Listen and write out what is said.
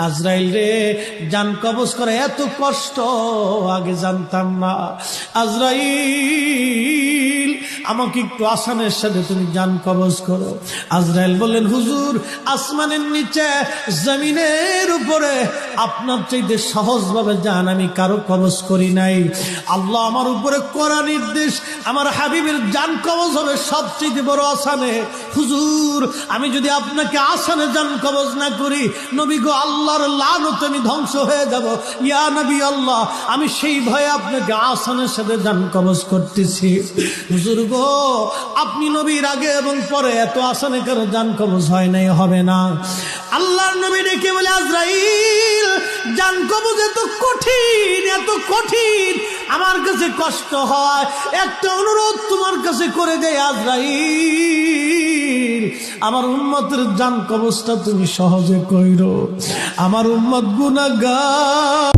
আজরাইল রে, জান কবজ করে এত কষ্ট আগে জানতাম না। আজরাইল, আমাকে একটু আসানের সাথে তুমি জান কবজ করো। আজরাইল বললেন, হুজুর, আসমানের নিচে জমিনের উপরে আপনার চাইতে সহজভাবে জান আমি কারো কবজ করি নাই। আল্লাহ আমার উপরে করা নির্দেশ, আমার হাবিবের জান কবজ হবে সবচেয়ে বড় আসানে। হুজুর, আমি যদি আপনাকে আসানে জান কবজ না করি, নবী গো, আল্লাহর লানতে আমি ধ্বংস হয়ে যাব। ইয়া নবী আল্লাহ, আমি সেই ভয়ে আপনাকে আসানের সাথে জান কবজ করতেছি। হুজুর গো, আপনি নবীর আগে এবং পরে এত আসানে কারো জান কবজ হয় নাই, হবে না। আল্লাহর নবী ডেকে বলে, আজরাইল, জান কবজ এত কঠিন, এত কঠিন, আমার কাছে কষ্ট হয়। একটা অনুরোধ তোমার কাছে করে দেয় আজরাইল, আমার উম্মতের জান কবজটা তুমি সহজে কইরো। আমার উম্মত গুনাহগার,